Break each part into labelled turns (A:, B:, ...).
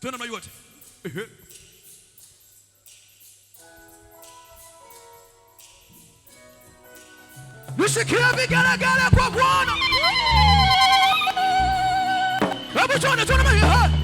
A: Twende na yote. Nisikia vigelegele kwa Bwana. Hebu tuone mayote.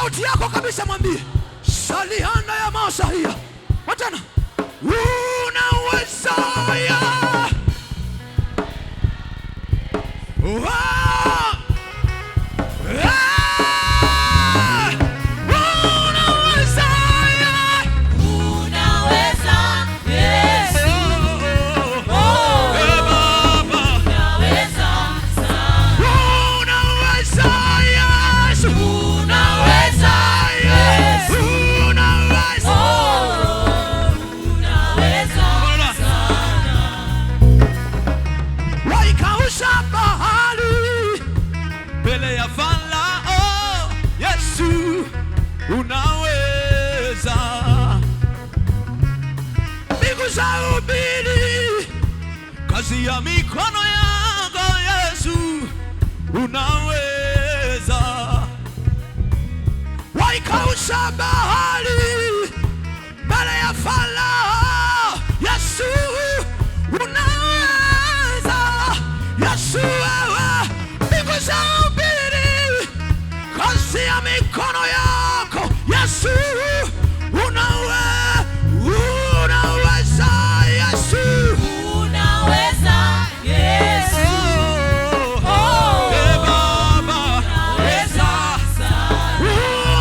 A: Sauti yako kabisa mwambie salihanda ya masahia. Watana unaweza ya unaweza mbingu za ubiri, kazi ya mikono yako Yesu, unaweza waikausha bahari mbele ya Farao. Yesu unaweza, Yesu wewe, mbingu za ubiri, kazi ya mikono yako Yesu, unaweza Yesu, unaweza Yesu, Baba,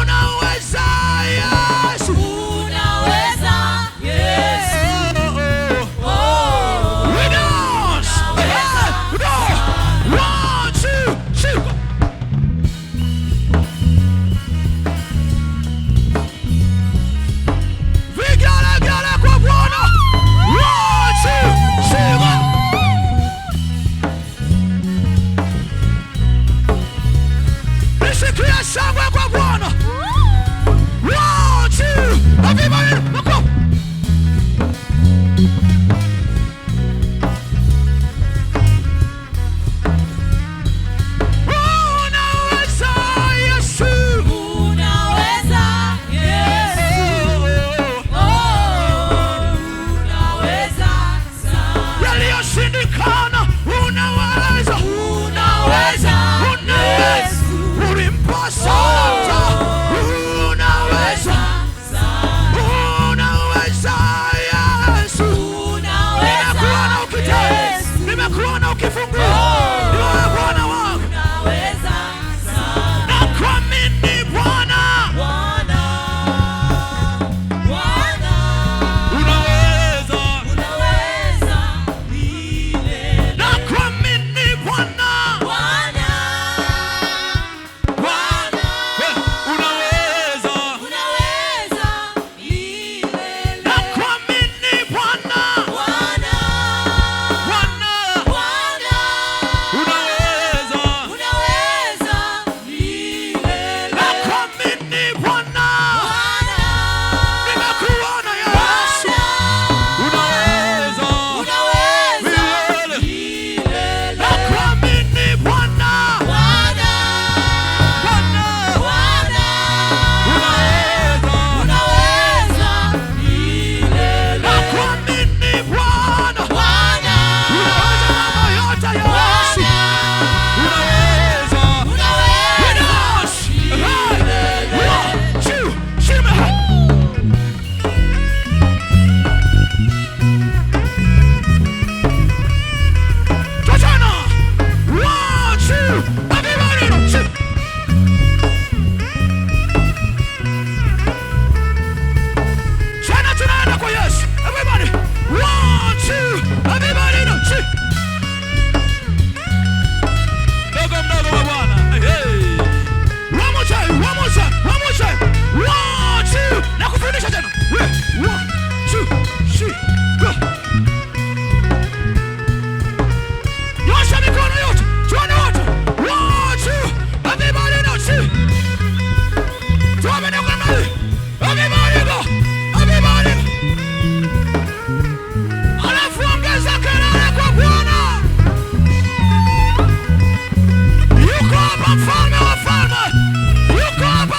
A: unaweza Yesu, unaweza Yesu, we dance, one, two, three. Shangwe kwa Bwana. One, two, everybody, look up. Unaweza Yesu, unaweza Yesu, unaweza sana. Yaliyoshindikana unaweza, unaweza Yesu. Ulimposa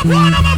A: Bwana